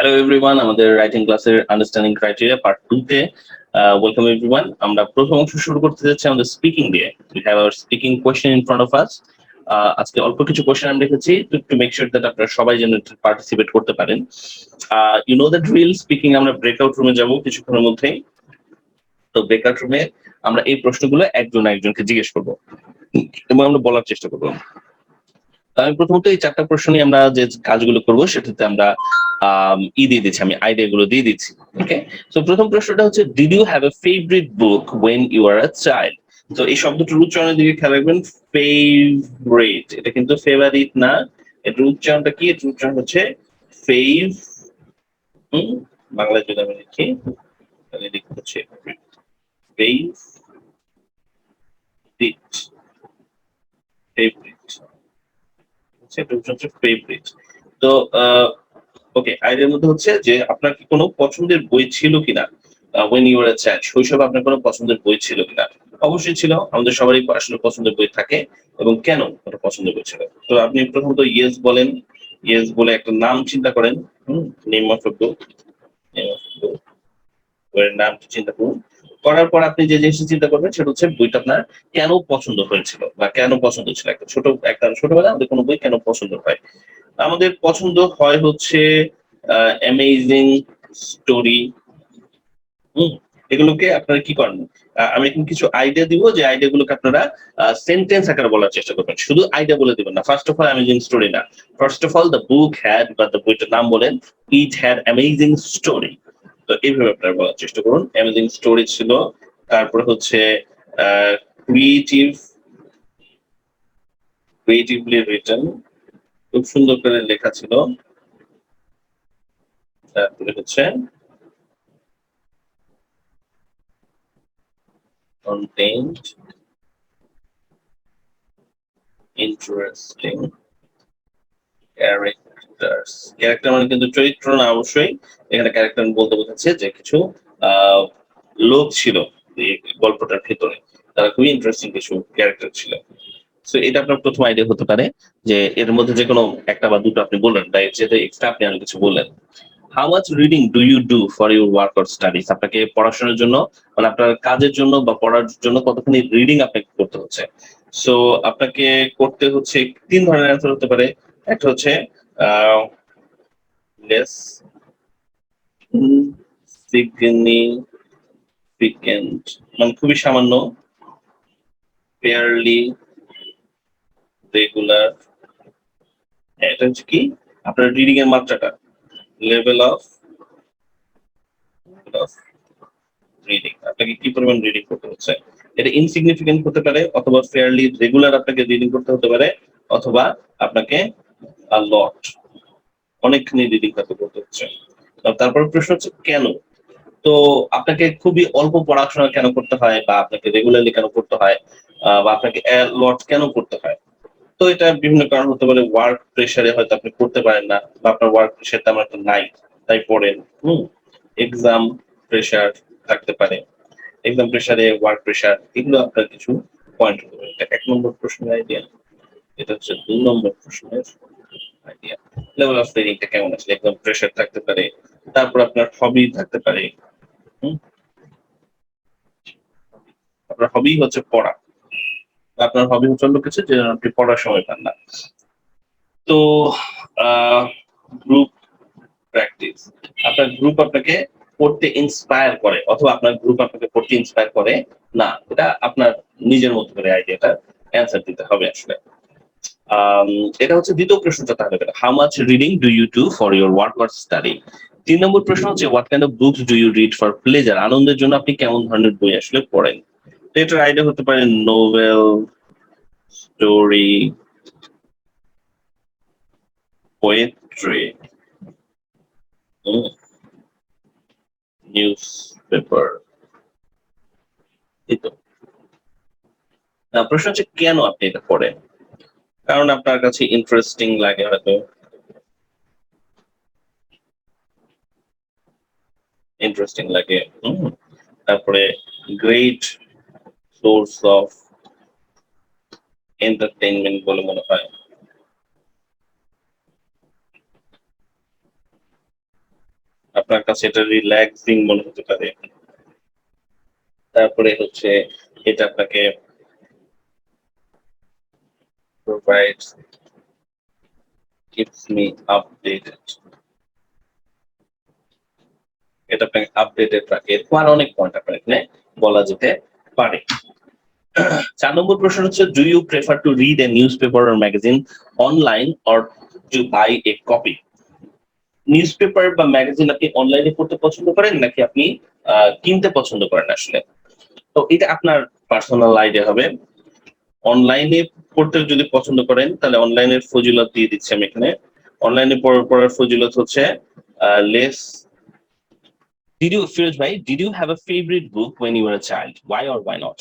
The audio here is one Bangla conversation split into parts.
হ্যালো এভরিওয়ান, আমাদের রাইটিং ক্লাসের আন্ডারস্ট্যান্ডিং ক্রাইটেরিয়া পার্ট 2 তে ওয়েলকাম এভরিওয়ান। আমরা প্রথম অংশ শুরু করতে যাচ্ছি আমাদের স্পিকিং দিয়ে। We have our speaking question in front of us. আজকে অল্প কিছু কোয়েশ্চেন আমি রেখেছি টু মেক শিওর দ্যাট আপনারা সবাই যেন পার্টিসিপেট করতে পারেন। You know that real speaking, আমরা ব্রেকআউট রুমে যাব কিছুক্ষণের মধ্যেই। তো ব্রেকআউট রুমে আমরা এই প্রশ্নগুলো একজন একজনকে জিজ্ঞেস করবো এবং আমরা বলার চেষ্টা করবো। আমি প্রথমত এই 4টা প্রশ্ন নিয়ে আমরা যে কাজগুলো করব সেটাতে আমরা দিয়ে দিচ্ছি, আমি আইডিয়া গুলো দিয়ে দিচ্ছি। ওকে, তো প্রথম প্রশ্নটা হচ্ছে, did you have a favourite book when you are a child? তো এই শব্দটার উচ্চারণের দিকে খেয়াল রাখবেন। ফেভারিট, এটা কিন্তু ফেভারিট না, এটার উচ্চারণটা কি? এটার উচ্চারণ হচ্ছে ফেভ। বাংলায় যদি আমি লিখি তাহলে লিখতে হচ্ছে ফেভারিট। ফেভারিট, সেটা হচ্ছে ফেভারিট। তো ওকে, আইডিয়ার মধ্যে হচ্ছে যে আপনার কি কোনো পছন্দের বই ছিল কিনা when you were a child, শৈশবে আপনার কোনো পছন্দের বই ছিল কিনা? অবশ্যই ছিল, আমাদের সবারই আসলে পছন্দের বই থাকে। এবং কেন ওটা পছন্দের বই ছিল? তো আপনি প্রথমত ইয়েস বলেন, ইয়েস বলে একটা নাম চিন্তা করেন। Name of a book, name of a book, বইয়ের নামটি চিন্তা করুন। করার পর আপনি যে জিনিসটা চিন্তা করবেন সেটা হচ্ছে বইটা আপনার কেন পছন্দ হয়েছিল বা কেন পছন্দ ছিল। একটা ছোটবেলায় আমাদের কোনো বই কেন পছন্দ হয়? আমাদের পছন্দ হয় হচ্ছে অ্যামেজিং স্টোরি। হুম, এগুলোকে আপনারা কি করেন? আমি এখন কিছু আইডিয়া দিব, যে আইডিয়া গুলোকে আপনারা সেন্টেন্স আকারে বলার চেষ্টা করবেন। শুধু আইডিয়া বলে দিবেন না। First of all amazing story না, first of all the book had, বা দ্য বইটার নাম বলেন ইট হ্যাড অ্যামেজিং স্টোরি। তো এইভাবে আপনারা বলার চেষ্টা করুন, অ্যামেজিং স্টোরি ছিল। তারপর হচ্ছে ক্রিয়েটিভ, ক্রিয়েটিভলি রিটেন, খুব সুন্দর করে লেখা ছিল। তারপরে হচ্ছে contained interesting characters। ক্যারেক্টার মানে কিন্তু চরিত্র না অবশ্যই, এখানে ক্যারেক্টার বলতে বোঝাচ্ছে যে কিছু আহ, লোক ছিল এই গল্পটার ভেতরে, তারা খুবই ইন্টারেস্টিং কিছু ক্যারেক্টার ছিল। সো এটা আপনার প্রথম আইডিয়া হতে পারে, যে এর মধ্যে যে কোনো একটা বা দুটো আপনি বললেন, তাই যেটা এক্সট্রা আপনি আর কিছু বললেন। How much reading do you do for your work or studies? আপনাকে পড়াশোনার জন্য, মানে আপনার কাজের জন্য বা পড়ার জন্য কতখানি রিডিং আপনাকে করতে হচ্ছে? সো আপনাকে করতে হচ্ছে 3 ধরনের অ্যান্সার হতে পারে। একটা হচ্ছে লেস সিগনিফিকেন্ট, মানে খুবই সামান্য, ফেয়ারলি রেগুলার। এটা হচ্ছে কি আপনার রিডিং এর মাত্রাটা, লেভেল অফ রিডিং, আপনাকে কি পরিমাণ রিডিং করতে হচ্ছে। এটা ইনসিগনিফিকেন্ট হতে পারে, অথবা ফেয়ারলি রেগুলার আপনাকে রিডিং করতে হতে পারে, অথবা আপনাকে লট, অনেকখানি রিডিং করতে হচ্ছে। তারপর প্রশ্ন হচ্ছে কেন? তো আপনাকে খুবই অল্প পড়াশোনা কেন করতে হয়, বা আপনাকে রেগুলারলি কেন করতে হয়, বা আপনাকে লট কেন করতে হয়? তো এটা বিভিন্ন কারণ হতে পারে। ওয়ার্ক প্রেশারে হয়তো আপনি করতে পারেন না, বা আপনার ওয়ার্ক প্রেশার তেমন একটা নাই, তাই পড়েন। এক্সাম প্রেশার থাকতে পারে, এক্সাম প্রেশারে ওয়ার্ক প্রেশার, এগুলো আপনার কিছু পয়েন্ট হতে পারে। এটা 1 নম্বর প্রশ্নের আইডিয়া। এটা হচ্ছে 2 নম্বর প্রশ্নের আইডিয়া। লেভেল অফ রিডিংটা কেমন আছে, এক্সাম প্রেশার থাকতে পারে। তারপর আপনার হবি থাকতে পারে। হুম, আপনার হবি হচ্ছে পড়া, আপনার হবি হচ্ছে অন্য কিছু যে আপনি পড়ার সময় পান না। তো গ্রুপ প্র্যাকটিস, আপনার গ্রুপ আপনাকে পড়তে ইন্সপায়ার করে, অথবা আপনার গ্রুপ আপনাকে পড়তে ইন্সপায়ার করে না। এটা আপনার নিজের মতো করে আইডিয়াটা অ্যান্সার দিতে হবে আসলে। আম, এটা হচ্ছে দ্বিতীয় প্রশ্নটা। তাহলে how much reading do you do for your work or study? 3 নম্বর প্রশ্ন হচ্ছে, what kind of books do you read for pleasure? আনন্দের জন্য আপনি কেমন ধরনের বই আসলে পড়েন? তো এটার আইডিয়া হতে পারে Nobel, story, poetry, news paper. এই তো। প্রশ্ন হচ্ছে কেন আপনি এটা পড়েন? কারণ আপনার কাছে ইন্টারেস্টিং লাগে হয়তো, ইন্টারেস্টিং লাগে। তারপরে গ্রেট সোর্স অফ এন্টারটেইনমেন্ট বলে মনে হয়। আপনার কাছে এটা রিল্যাক্সিং মনে হতে পারে। তারপরে হচ্ছে এটা আপনাকে provides keeps me updated, এটা আপনাকে আপডেটেড রাখে। এরকম অনেক পয়েন্ট আপনার এখানে বলা যেতে পারে। 4 নম্বর প্রশ্ন হচ্ছে, do you prefer to read a newspaper or magazine online or to buy a copy? Newspaper বা ম্যাগাজিন আপনি অনলাইনে পড়তে পছন্দ করেন নাকি আপনি কিনতে পছন্দ করেন আসলে? তো এটা আপনার পার্সোনাল আইডিয়া হবে। অনলাইনে পড়তে যদি পছন্দ করেন তাহলে অনলাইনের ফজিলত দিয়ে দিচ্ছি আমি এখানে। অনলাইনে পড়ার ফজিলত হচ্ছে less. Did you have a favorite book when you were a child? Why or why not?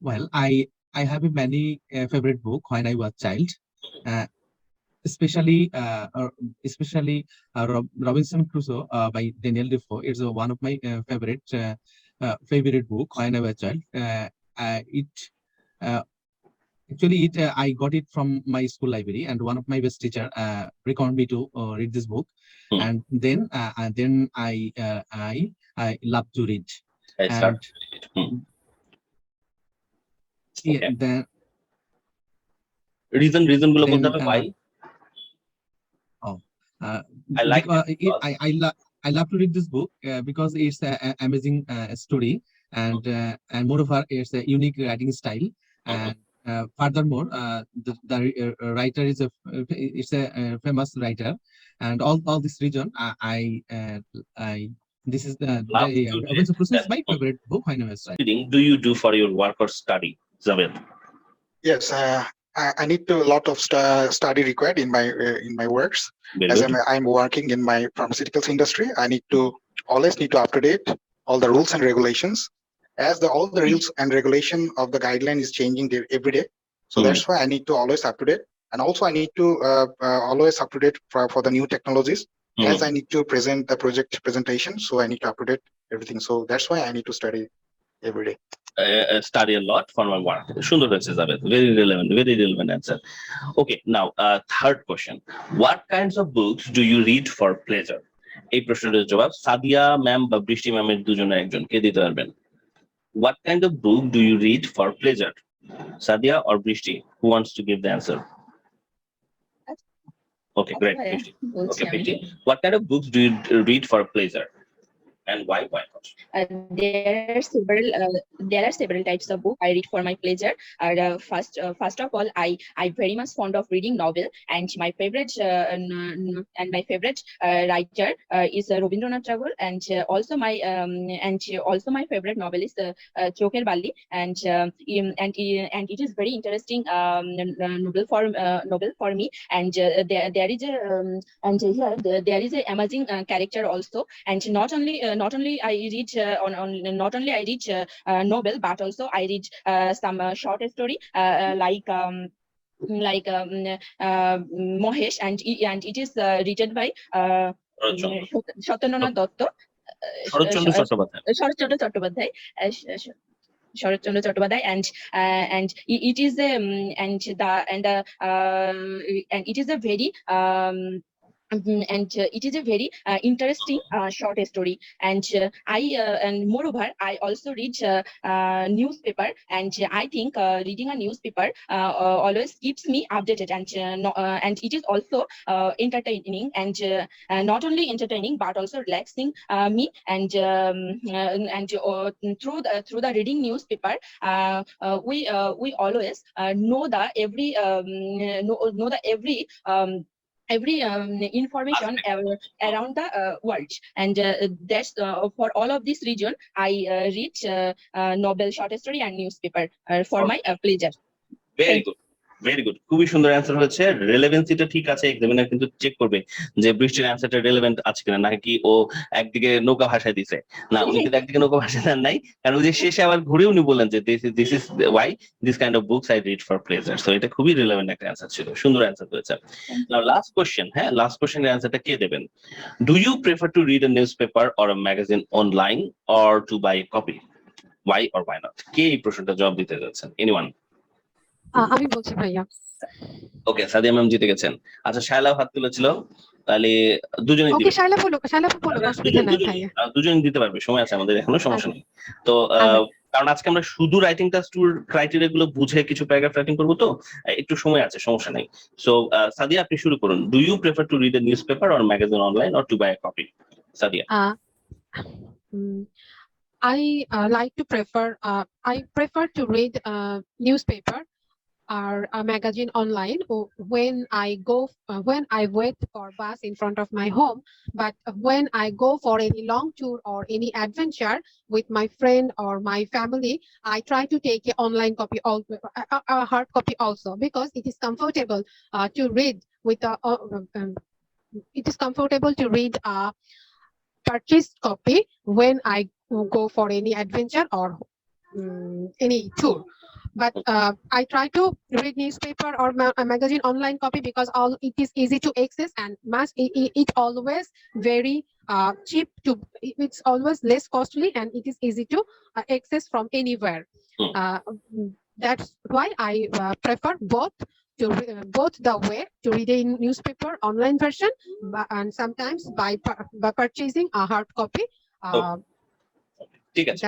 Well, I have a many favorite book when I was child, uh, especially Robinson Crusoe by Daniel Defoe. It's one of my favorite book when I was a child. It actually I got it from my school library, and one of my best teacher recommended me to read this book, and then I love to read. I start. Yeah, Okay. then reason গুলো বলতে হবে why? I like I love to read this book because it's an amazing story, and moreover it's a unique writing style, and furthermore the writer is a famous writer, and all this region I this is Robinson Crusoe is my favorite book when I was reading. Do you do for your work or study, Zabel? Yes, I need to a lot of study required in my works. As I'm working in my pharmaceuticals industry, I always need to up to date all the rules and regulations, as all the rules and regulation of the guideline is changing every day. So that's why I need to always up to date, and also I need to always up to date for the new technologies, as I need to present the project presentation. So I need to up to date everything. So that's why I need to study every day. Study a lot for my work. Sundar হয়েছে Zabel. Very relevant answer. Okay, now third question. What kinds of books do you read for pleasure? এই প্রশ্নের জবাব সাদিয়া ম্যাম বা বৃষ্টি ম্যামের দুজনের একজন কে দিতে পারবেন। What kind of book do you read for pleasure? Sadia or Brishti? Who wants to give the answer? Okay, great. Brishti. Okay, Brishti. What kind of books do you read for pleasure? And why not? There are several types of books I read for my pleasure. First of all, I very much fond of reading novel, and my favorite writer is Rabindranath Tagore, and also my favorite novel is Choker Bali, and it is very interesting novel for me, and there is a amazing character also, and not only I read novel, but also I read some short story like Mohesh, and it is written by Satyendranath Dotto, Sharatchandra Chattopadhyay, and it is a very it is a very interesting short story, and moreover I also read newspaper, and I think reading a newspaper always keeps me updated, and it is also entertaining, and not only entertaining but also relaxing me, and through the reading newspaper we always know the every information around the world, and that's for all of this region I read novel, short story and newspaper for my pleasure. Very good. খুবই সুন্দর অ্যান্সার হয়েছে। রেলেভেন্সিটা ঠিক আছে, এক্সামিনার কিন্তু চেক করবে যে বৃষ্টির অ্যান্সারটা রেলেভেন্ট আছে কিনা, নাকি ও একদিকে নৌকা ভাষায় দিছে। না, উনি কিন্তু একদিকে নৌকা ভাষায় দেন নাই, কারণ ওই যে শেষে আবার ঘুরে উনি বললেন যে this is why this kind of books I read for pleasure. So এটা খুবই রেলেভেন্ট একটা অ্যান্সার ছিল, সুন্দর অ্যান্সার হয়েছে। নাও লাস্ট কোশ্চেন, হ্যাঁ লাস্ট কোশ্চেনের অ্যান্সারটা কে দেবেন? Do you prefer to read a newspaper or a magazine online or to buy a copy? Why or why not? কে এই প্রশ্নটা জবাব দিতে যাচ্ছেন? এনিওয়ান? আমি বলছি ভাইয়া। ওকে, সাদিয়া ম্যাম জিতে গেছেন। আচ্ছা, শায়লা হাত তুলেছিল। তাহলে দুজনেই ওকে, দিবে। শাইলা বলুক, অসুবিধা নাই ভাইয়া। দুজনেই দিতে পারবে, সময় আছে আমাদের, এখনো সমস্যা নেই। তো কারণ আজকে আমরা শুধু রাইটিং টাস্ক টুর ক্রাইটেরিয়া গুলো বুঝে কিছু প্যারাগ্রাফ রাইটিং করবো, তো একটু সময় আছে, সমস্যা নেই। সো সাদিয়া, আপনি শুরু করুন। Do you prefer to read a newspaper or magazine online or to buy a copy? Sadia. I prefer to read a newspaper or a magazine online when I wait for bus in front of my home. But when I go for any long tour or any adventure with my friend or my family, I try to take an online copy, a hard copy also, because it is comfortable to read with it is comfortable to read a purchased copy when I go for any adventure or any tour. But I try to read newspaper or a magazine online copy because it is easy to access and it always very cheap it's always less costly and it is easy to access from anywhere. That's why I prefer both the way to read a newspaper online version and sometimes by purchasing a hard copy. ঠিক আছে।